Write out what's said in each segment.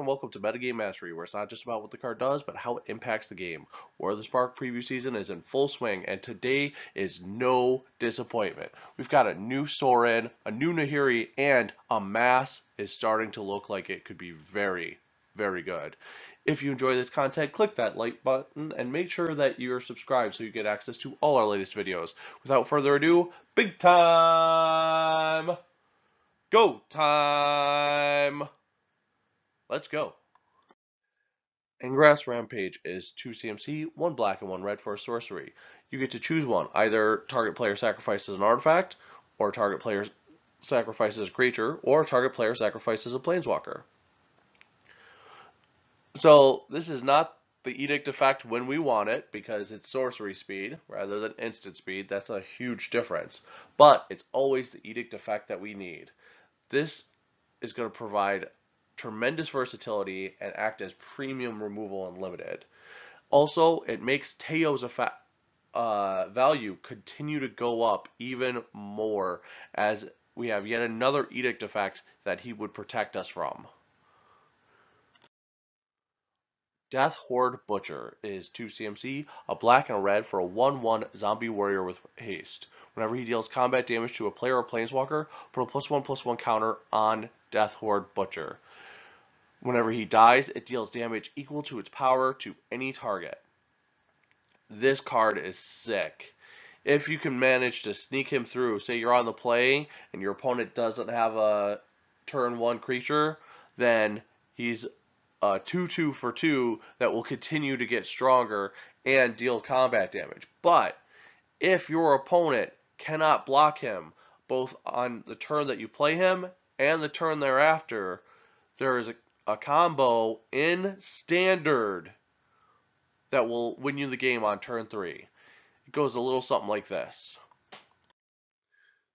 and welcome to Metagame Mastery, where it's not just about what the card does, but how it impacts the game. War of the Spark preview season is in full swing, and today is no disappointment. We've got a new Sorin, a new Nahiri, and Amass is starting to look like it could be very, very good. If you enjoy this content, click that like button and make sure that you're subscribed so you get access to all our latest videos. Without further ado, big time! Go time! Let's go. Ingress Rampage is 2 CMC, 1 black and 1 red for a sorcery. You get to choose one. Either target player sacrifices an artifact, or target player sacrifices a creature, or target player sacrifices a planeswalker. So this is not the edict effect when we want it, because it's sorcery speed rather than instant speed. That's a huge difference. But it's always the edict effect that we need. This is going to provide tremendous versatility and act as premium removal unlimited. Also, it makes Teo's value continue to go up even more, as we have yet another edict effect that he would protect us from. Death Horde Butcher is 2 CMC, a black and a red for a 1/1 zombie warrior with haste. Whenever he deals combat damage to a player or planeswalker, put a +1/+1 counter on Death Horde Butcher. Whenever he dies, it deals damage equal to its power to any target. This card is sick. If you can manage to sneak him through, say you're on the play and your opponent doesn't have a turn 1 creature, then he's a 2/2 for 2 that will continue to get stronger and deal combat damage. But if your opponent cannot block him both on the turn that you play him and the turn thereafter, there is a combo in Standard that will win you the game on turn 3. It goes a little something like this.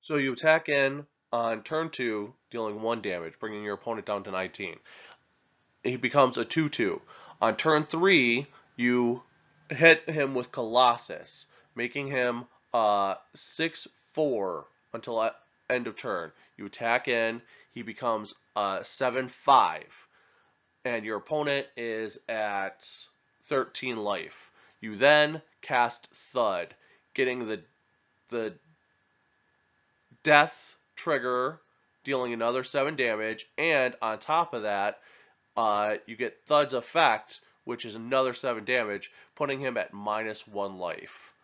So you attack in on turn 2, dealing 1 damage, bringing your opponent down to 19. He becomes a 2/2. On turn 3, you hit him with Colossus, making him 6/4 until end of turn. You attack in, he becomes 7/5. And your opponent is at 13 life. You then cast Thud, getting the death trigger, dealing another 7 damage, and on top of that, you get Thud's effect, which is another 7 damage, putting him at -1 life.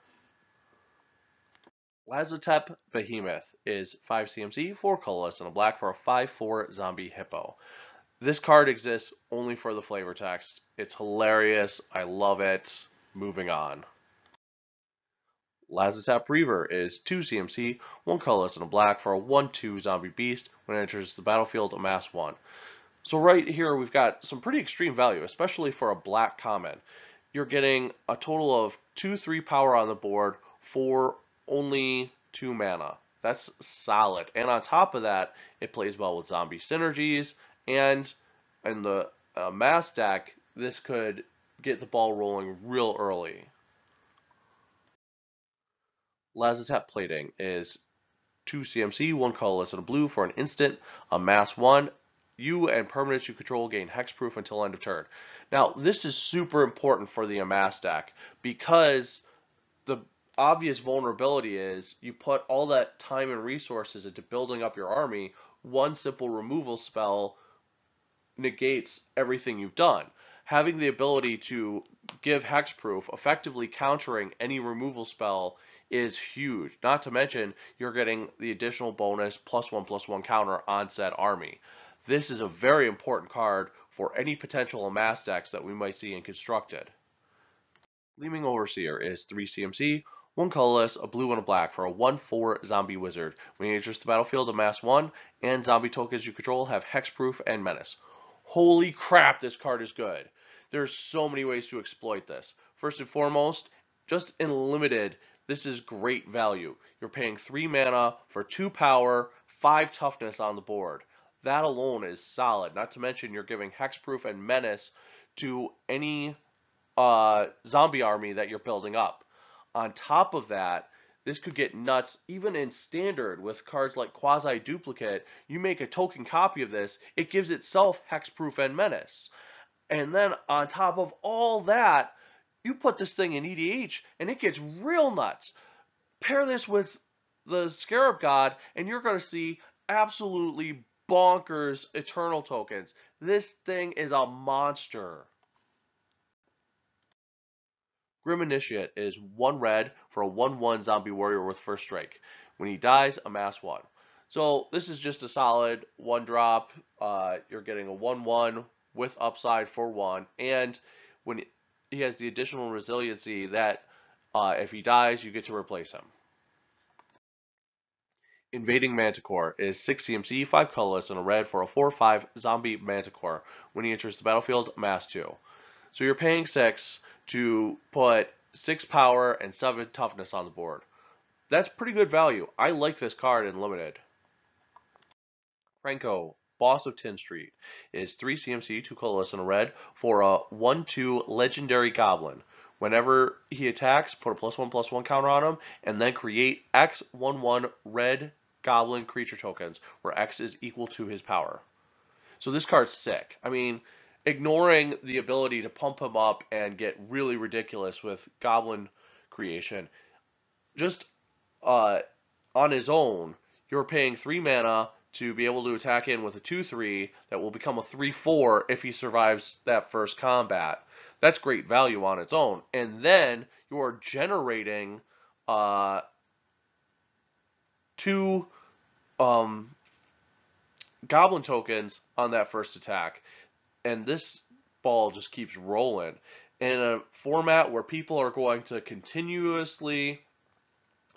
Lazotep Behemoth is 5 CMC, 4 colorless, and a black for a 5/4 zombie hippo. This card exists only for the flavor text. It's hilarious. I love it. Moving on. Lazotep Reaver is 2 CMC, 1 colorless, and a black for a 1/2 zombie beast. When it enters the battlefield, amass 1. So right here we've got some pretty extreme value, especially for a black common. You're getting a total of 2/3 power on the board for only 2 mana. That's solid. And on top of that, it plays well with zombie synergies. And in the mass deck, this could get the ball rolling real early. Lazotep Plating is 2 CMC, 1 colorless, and a blue for an instant, amass 1. You and permanents you control gain hexproof until end of turn. Now, this is super important for the Amass deck, because the obvious vulnerability is you put all that time and resources into building up your army, one simple removal spell negates everything you've done. Having the ability to give hexproof, effectively countering any removal spell, is huge. Not to mention, you're getting the additional bonus +1/+1 counter on said army. This is a very important card for any potential Amass decks that we might see in Constructed. Gleaming Overseer is 3 CMC, 1 colorless, a blue, and a black for a 1/4 zombie wizard. When he enters the battlefield, amass 1, and zombie tokens you control have hexproof and menace. Holy crap, this card is good. There's so many ways to exploit this. First and foremost, just in limited, this is great value. You're paying 3 mana for 2 power, 5 toughness on the board. That alone is solid. Not to mention you're giving hexproof and menace to any zombie army that you're building up. On top of that, this could get nuts even in standard with cards like Quasi Duplicate. You make a token copy of this, it gives itself hexproof and menace. And then on top of all that, you put this thing in EDH and it gets real nuts. Pair this with the Scarab God and you're going to see absolutely bonkers Eternal tokens. This thing is a monster. Grim Initiate is 1 red for a 1/1 zombie warrior with first strike. When he dies, amass 1. So this is just a solid 1 drop. You're getting a 1/1 with upside for 1. And when he has the additional resiliency that if he dies, you get to replace him. Invading Manticore is 6 CMC, 5 colorless, and a red for a 4/5 zombie Manticore. When he enters the battlefield, amass 2. So you're paying 6 to put 6 power and 7 toughness on the board. That's pretty good value. I like this card in limited. Franco, Boss of Tin Street, is 3 CMC, 2 colorless, and a red for a 1/2 legendary goblin. Whenever he attacks, put a +1/+1 counter on him, and then create X 1/1 red goblin creature tokens, where X is equal to his power. So this card's sick. I mean, ignoring the ability to pump him up and get really ridiculous with goblin creation, just on his own, you're paying 3 mana to be able to attack in with a 2/3 that will become a 3/4 if he survives that first combat. That's great value on its own. And then you're generating 2 goblin tokens on that first attack. And this ball just keeps rolling. In a format where people are going to continuously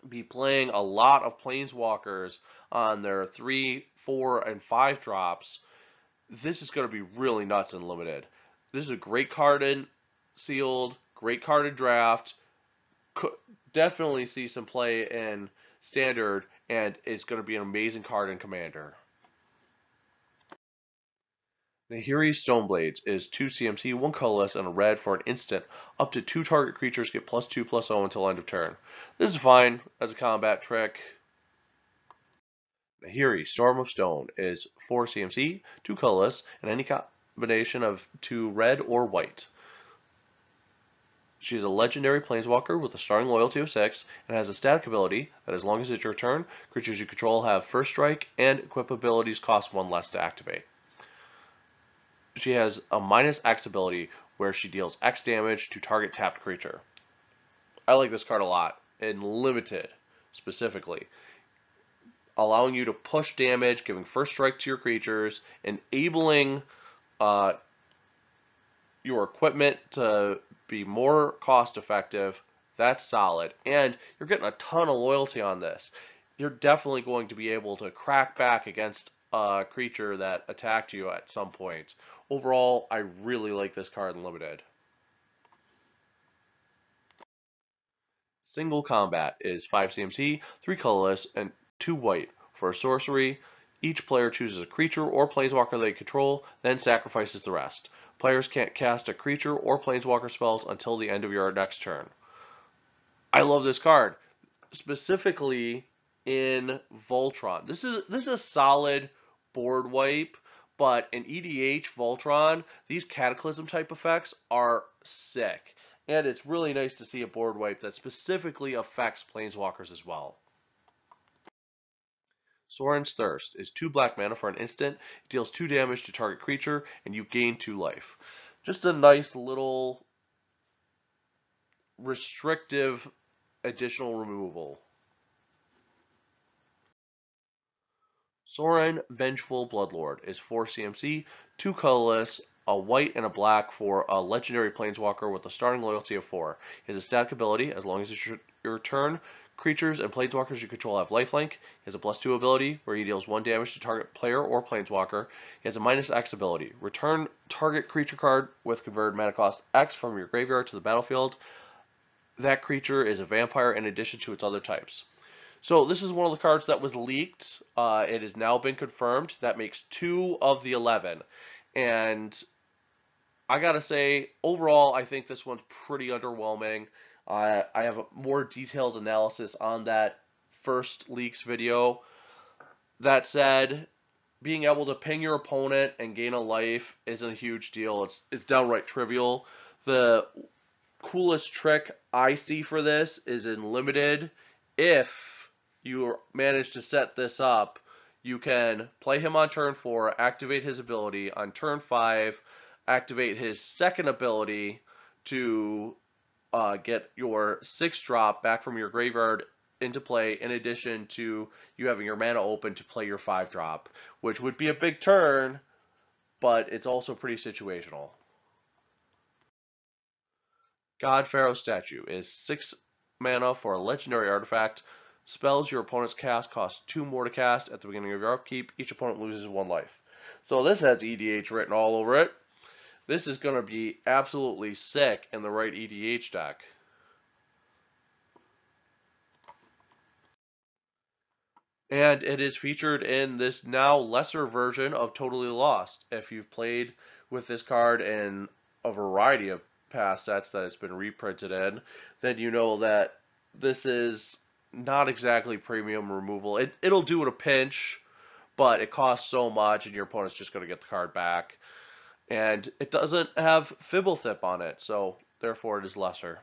be playing a lot of planeswalkers on their 3, 4, and 5 drops, this is going to be really nuts and limited. This is a great card in sealed, great card in draft. Could definitely see some play in standard, and it's going to be an amazing card in commander. Nahiri Stoneblades is 2 CMC, 1 colorless, and a red for an instant. Up to 2 target creatures get +2/+0 until end of turn. This is fine as a combat trick. Nahiri Storm of Stone is 4 CMC, 2 colorless, and any combination of 2 red or white. She is a legendary planeswalker with a starting loyalty of 6 and has a static ability that as long as it's your turn, creatures you control have first strike and equip abilities cost 1 less to activate. She has a -X ability where she deals X damage to target tapped creature. I like this card a lot, in limited specifically. Allowing you to push damage, giving first strike to your creatures, enabling your equipment to be more cost effective. That's solid. And you're getting a ton of loyalty on this. You're definitely going to be able to crack back against a creature that attacked you at some point. Overall, I really like this card in limited. Single combat is 5 CMC, 3 colorless, and 2 white. For a sorcery, each player chooses a creature or planeswalker they control, then sacrifices the rest. Players can't cast a creature or planeswalker spells until the end of your next turn. I love this card, specifically in Voltron. This is a solid board wipe, but in EDH Voltron, these Cataclysm type effects are sick. And it's really nice to see a board wipe that specifically affects planeswalkers as well. Sorin's Thirst is 2 black mana for an instant. It deals 2 damage to target creature, and you gain 2 life. Just a nice little restrictive additional removal. Sorin, Vengeful Bloodlord, is 4 CMC, 2 colorless, a white and a black for a legendary planeswalker with a starting loyalty of 4. He has a static ability, as long as it's your turn, creatures and planeswalkers you control have lifelink. He has a +2 ability, where he deals 1 damage to target player or planeswalker. He has a -X ability. Return target creature card with converted mana cost X from your graveyard to the battlefield. That creature is a vampire in addition to its other types. So this is one of the cards that was leaked. It has now been confirmed. That makes 2 of the 11. And I gotta say, overall, I think this one's pretty underwhelming. I have a more detailed analysis on that first leaks video. That said, being able to ping your opponent and gain a life isn't a huge deal. It's downright trivial. The coolest trick I see for this is in limited. If you manage to set this up, you can play him on turn 4, activate his ability. On turn 5, activate his second ability to get your 6 drop back from your graveyard into play, in addition to you having your mana open to play your 5 drop, which would be a big turn, but it's also pretty situational. God Pharaoh Statue is 6 mana for a legendary artifact. Spells your opponent's cast cost 2 more to cast at the beginning of your upkeep. Each opponent loses 1 life. So this has EDH written all over it. This is going to be absolutely sick in the right EDH deck. And it is featured in this now lesser version of Totally Lost. If you've played with this card in a variety of past sets that it's been reprinted in, then you know that this is not exactly premium removal. It'll do in a pinch, but it costs so much and your opponent's just going to get the card back. And it doesn't have Fibblethip on it, so therefore it is lesser.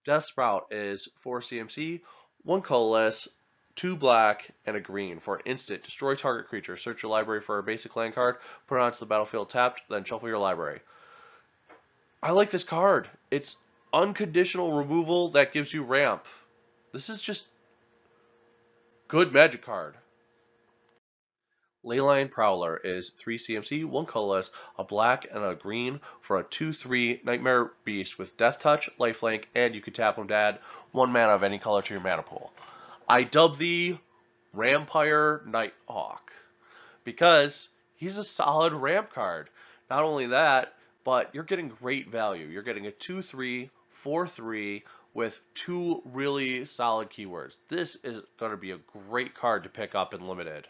Death Sprout is 4 CMC, 1 colorless, 2 black, and a green. For an instant, destroy target creature. Search your library for a basic land card, put it onto the battlefield tapped, then shuffle your library. I like this card. It's unconditional removal that gives you ramp. This is just good Magic card. Leyline Prowler is 3 CMC, 1 colorless, a black, and a green for a 2/3 Nightmare Beast with Death Touch, Lifelink, and you can tap him to add 1 mana of any color to your mana pool. I dub thee Rampire Nighthawk because he's a solid ramp card. Not only that, but you're getting great value. You're getting a 2/3, 4/3 with 2 really solid keywords. This is going to be a great card to pick up in Limited.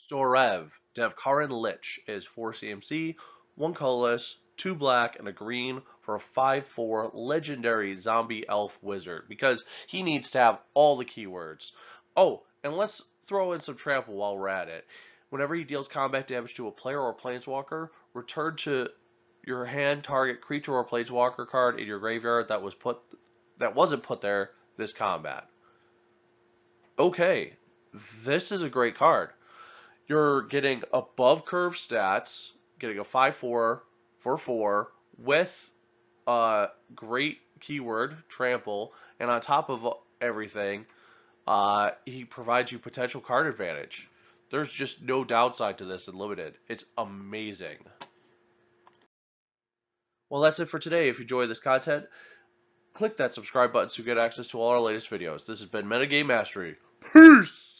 Storev, Devkarin Lich is 4 CMC, 1 colorless, 2 black, and a green for a 5/4 legendary zombie elf wizard because he needs to have all the keywords. Oh, and let's throw in some trample while we're at it. Whenever he deals combat damage to a player or planeswalker, return to your hand target creature or planeswalker card in your graveyard that wasn't put there this combat. Okay, this is a great card. You're getting above curve stats, getting a 5/4 for 4 with a great keyword, trample, and on top of everything, he provides you potential card advantage. There's just no downside to this in Limited. It's amazing. Well, that's it for today. If you enjoy this content, click that subscribe button so you get access to all our latest videos. This has been Metagame Mastery. Peace!